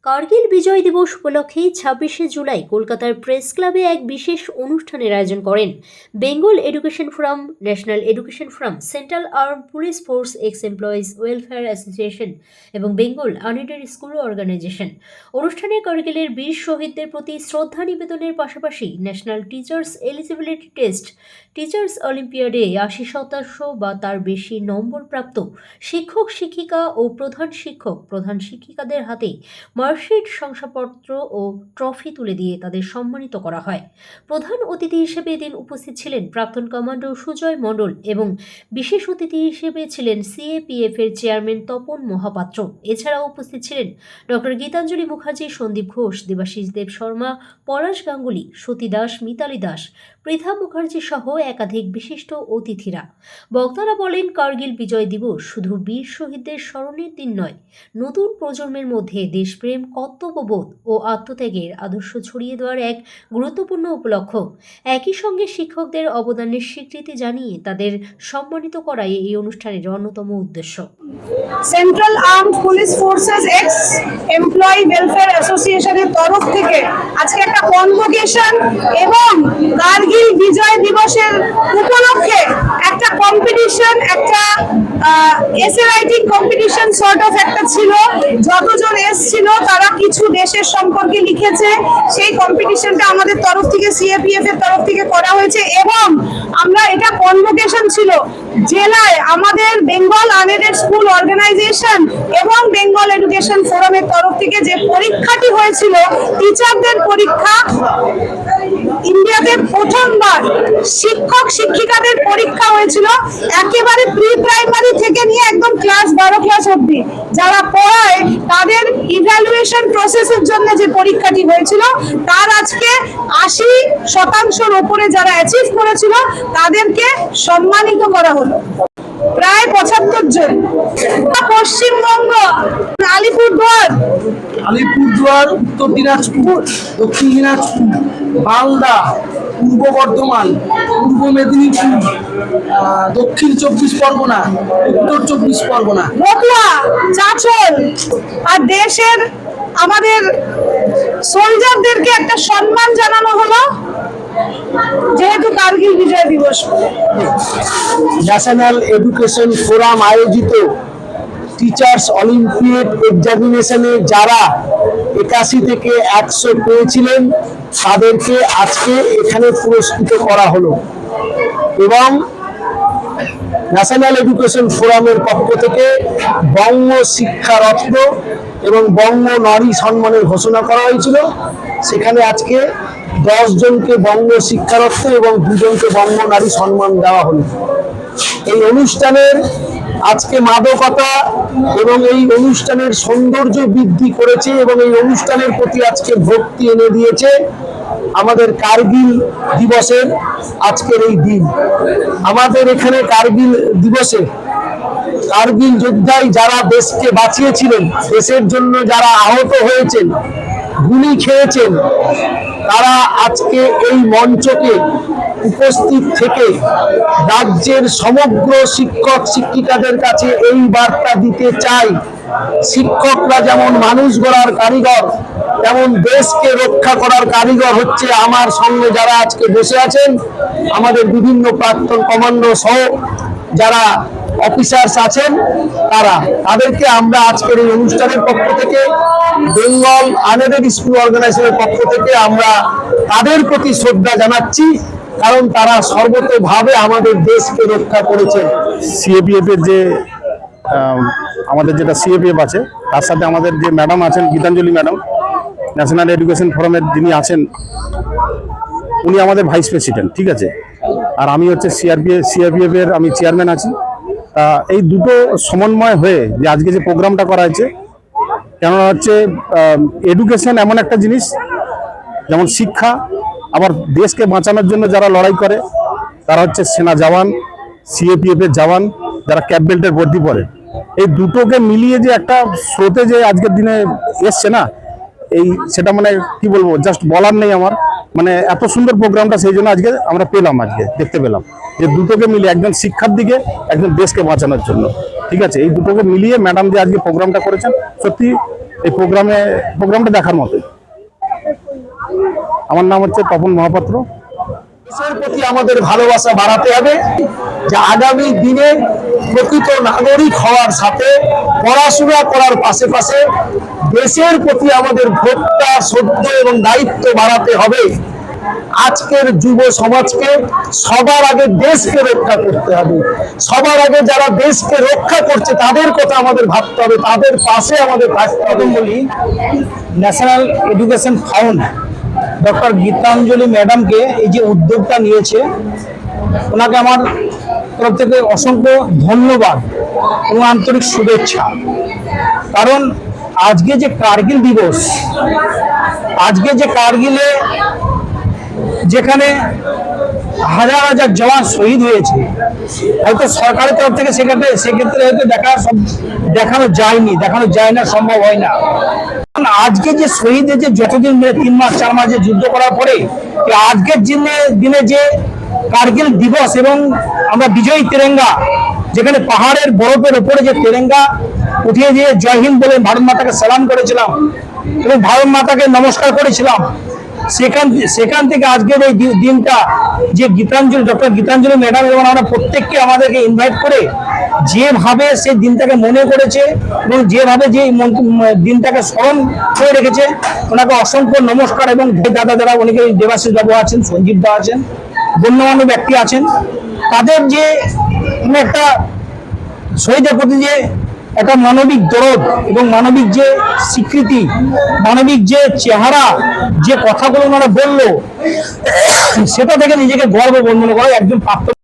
কার্গিল বিজয় দিবস উপলক্ষে ২৬শে জুলাই কলকাতার প্রেস ক্লাবে এক বিশেষ অনুষ্ঠানের আয়োজন করেন Bengal education forum, national education forum, central arm police force, x employees welfare association এবং বেঙ্গল আনএডেড স্কুল অর্গানাইজেশন। অনুষ্ঠানে কার্গিলের বীর শহীদদের প্রতি শ্রদ্ধা নিবেদনের পাশাপাশি national teachers eligibility test, teachers অলিম্পিয়াডে ৮০% বা তার বেশি নম্বর প্রাপ্ত শিক্ষক শিক্ষিকা ও প্রধান শিক্ষক প্রধান শিক্ষিকাদের হাতে মার্কশিট, শংসাপত্র ও ট্রফি তুলে দিয়ে তাদের সম্মানিত করা হয়। প্রধান অতিথি হিসেবে এদিন উপস্থিত ছিলেন প্রাক্তন কমান্ডো সুজয় মণ্ডল এবং বিশেষ অতিথি হিসেবে ছিলেন সিএপিএফ এর চেয়ারম্যান তপন মহাপাত্র। এছাড়াও উপস্থিত ছিলেন ডক্টর গীতাঞ্জলি মুখার্জি, সন্দীপ ঘোষ, দেবাশিস দেব শর্মা, পলাশ গাঙ্গুলি, সতী দাস, মিতালি দাস, পৃথা মুখার্জি সহ একাধিক বিশিষ্ট অতিথিরা। বক্তারা বলেন, কার্গিল বিজয় দিবস শুধু বীর শহীদদের স্মরণের দিন নয়, নতুন প্রজন্মের মধ্যে দেশপ্রেম, কর্তব্যবোধ ও আত্মত্যাগের আদর্শ ছড়িয়ে দেওয়ার এক গুরুত্বপূর্ণ উপলক্ষ। একই সঙ্গে শিক্ষকদের অবদানের স্বীকৃতি জানিয়ে তাদের সম্মানিত করাই এই অনুষ্ঠানের অন্যতম উদ্দেশ্য। Central armed police forces x employee welfare অ্যাসোসিয়েশনের তরফ থেকে আজকে একটা কনভোকেশন এবং কার্গিল বিজয় দিবসের উপলক্ষে একটা কম্পিটিশন, একটা essay writing competition sort of একটা ছিল। যতজন এসেছিল তারা কিছু দেশের সম্পর্কে লিখেছে। সেই কম্পিটিশনটা আমাদের তরফ থেকে, সিএপিএফ এর তরফ থেকে করা হয়েছে এবং আমরা এটা কনভোকেশন ছিল জেলায় আমাদের বেঙ্গল আনএডেড স্কুল অর্গানাইজেশন এবং বেঙ্গল এডুকেশন ফোরামের তরফ থেকে যে পরীক্ষাটি হয়েছিল, টিচারদের পরীক্ষা, ইন্ডিয়াতে প্রথমবার শিক্ষক শিক্ষিকাদের পরীক্ষা হয়েছিল একেবারে প্রি প্রাইমারি থেকে নিয়ে একদম ক্লাস 12 ক্লাস অবধি যারা পড়ায় তাদের ইভ্যালুয়েশন প্রসেসের জন্য যে পরীক্ষাটি হয়েছিল, তার আজকে 80% উপরে যারা অ্যাচিভ করেছিল তাদেরকে সম্মানিত করা হলো। প্রায় 75 জন। পশ্চিমবঙ্গ, আলিপুরদুয়ার, উত্তর দিনাজপুর, দক্ষিণ দিনাজপুর, মালদা, পূর্ব বর্ধমান, পূর্ব মেদিনীপুর, দক্ষিণ 24 পরগনা, উত্তর 24 পরগনা, মতুয়া, চাঁচল আর দেশের আমাদের সোলজারদেরকে একটা সম্মান জানানো হলো যেহেতু কার্গিল বিজয় দিবস। ন্যাশনাল এডুকেশন ফোরাম আয়োজিত টিচার্স অলিম্পিয়াড এক্সামিনেশনে যারা 81 থেকে 100 পেয়েছিলেন তাদেরকে আজকে এখানে পুরস্কৃত করা হলো এবং ন্যাশনাল এডুকেশন ফোরামের পক্ষ থেকে বঙ্গ শিক্ষারত্ন এবং বঙ্গ নারী সম্মানের ঘোষণা করা হয়েছিল। সেখানে আজকে 10 জনকে বঙ্গ শিক্ষারত্ন এবং 2 জনকে বঙ্গ নারী সম্মান দেওয়া হলো। এই অনুষ্ঠানের আজকে মাদকতা এবং এই অনুষ্ঠানের সৌন্দর্য বৃদ্ধি করেছে এবং এই অনুষ্ঠানের প্রতি আজকে ভক্তি এনে দিয়েছে আমাদের কার্গিল দিবসের আজকের এই দিন। আমাদের এখানে কার্গিল দিবসে কার্গিল যোদ্ধাই যারা দেশকে বাঁচিয়েছিলেন, দেশের জন্য যারা আহত হয়েছেন, গুলি খেয়েছেন, তারা আজকে এই মঞ্চকে উপস্থিত থেকে রাজ্যের সমগ্র শিক্ষক শিক্ষিকাদের কাছে এই বার্তা দিতে চাই, শিক্ষকরা যেমন মানুষ গড়ার কারিগর, তেমন দেশকে রক্ষা করার কারিগর হচ্ছে আমার সঙ্গে যারা আজকে বসে আছেন, আমাদের বিভিন্ন প্রাক্তন কমান্ডো সহ যারা অফিসার্স আছেন, তাদেরকে আমরা আজকের এই অনুষ্ঠানের পক্ষ থেকে, বেঙ্গল আনএডেড স্কুল অর্গানাইজেশনের পক্ষ থেকে আমরা তাদের প্রতি শ্রদ্ধা জানাচ্ছি, কারণ তারা সর্বতোভাবে আমাদের দেশকে রক্ষা করেছেন। সিএপিএফ এর যে আমাদের যেটা সিএপিএফ আছে, তার সাথে আমাদের যে ম্যাডাম আছেন, গীতাঞ্জলি ম্যাডাম, ন্যাশনাল এডুকেশন ফোরামের যিনি আছেন, উনি আমাদের ভাইস প্রেসিডেন্ট, ঠিক আছে। আর আমি হচ্ছে সিআরপিএফ এর আমি চেয়ারম্যান আছি। এই দুটো সমন্বয় হয়ে যে আজকে যে প্রোগ্রামটা করা হয়েছে, কেননা হচ্ছে এডুকেশন এমন একটা জিনিস, যেমন শিক্ষা, আবার দেশকে বাঁচানোর জন্য যারা লড়াই করে তারা হচ্ছে সেনা জওয়ান, সিএপিএফ এর জওয়ান, যারা ক্যাপ বেল্টের বর্দি পরে, এই দুটোকে মিলিয়ে যে একটা স্রোতে যে আজকের দিনে এসছে না, সেটা মানে কি বলবো, জাস্ট বলার নেই আমার। মানে এত সুন্দর প্রোগ্রামটা, সেই জন্য আজকে আমরা পেলাম, আজকে দেখতে পেলাম যে দুটোকে মিলে, একজন শিক্ষার দিকে, একজন দেশকে বাঁচানোর জন্য। ঠিক আছে, এই দুটোকে মিলিয়ে ম্যাডাম যে আজকে প্রোগ্রামটা করেছেন, সত্যি এই প্রোগ্রামটা দেখার মতোই। আমার নাম হচ্ছে তপন মহাপাত্র। দেশের প্রতি আমাদের ভালোবাসা বাড়াতে হবে, যে আগামী দিনে প্রকৃত নাগরিক হওয়ার সাথে পড়াশোনা করার পাশাপাশি দেশের প্রতি আমাদের ভোক্তা শ্রদ্ধ এবং দায়িত্ব বাড়াতে হবে। আজকের যুব সমাজকে সবার আগে দেশকে রক্ষা করতে হবে, সবার আগে যারা দেশকে রক্ষা করছে তাদের কথা আমাদের ভাবতে হবে, তাদের পাশে আমাদের থাকতে হবে। বলি national education found doctor Gitanjali ম্যাডামকে এই যে উদ্যোগটা নিয়েছে, ওনাকে আমার তরফ থেকে অসংখ্য ধন্যবাদ এবং আন্তরিক শুভেচ্ছা। কারণ আজকে যে কার্গিল দিবস, আজকে যে কার্গিলে যেখানে হাজার হাজার জওয়ান শহীদ হয়েছে, হয়তো সরকারের তরফ থেকে সেক্ষেত্রে হয়তো দেখানো যায় না, সম্ভব হয় না। আজকে যে শহীদের যে যতদিন 3 মাস 4 মাস যুদ্ধ করার পরে আজকের দিনে যে কার্গিল দিবস এবং আমরা বিজয়ী তেরেঙ্গা, যেখানে পাহাড়ের বরফের উপরে যে তেরেঙ্গা উঠিয়ে দিয়ে জয় হিন্দ বলে ভারত মাতাকে সালাম করেছিলাম এবং ভারত মাতাকে নমস্কার করেছিলাম, সেখান থেকে আজকের এই দিনটা যে ডক্টর গীতাঞ্জলি ম্যাডাম এবং আমরা প্রত্যেককে আমাদেরকে ইনভাইট করে যেভাবে সেই দিনটাকে মনে করেছে এবং যেভাবে যে দিনটাকে স্মরণ করে রেখেছে, ওনাকে অসংখ্য নমস্কার। এবং দাদা অনেকে দেবাশিস বাবু আছেন, সঞ্জীব দা আছেন, গণ্যমান্য ব্যক্তি আছেন, তাদের যে একটা শহীদের প্রতি যে একটা মানবিক দরদ এবং মানবিক যে স্বীকৃতি, মানবিক যে চেহারা, যে কথাগুলো ওনারা বললো, সেটা থেকে নিজেকে গর্ব মনে করে একজন প্রাপ্ত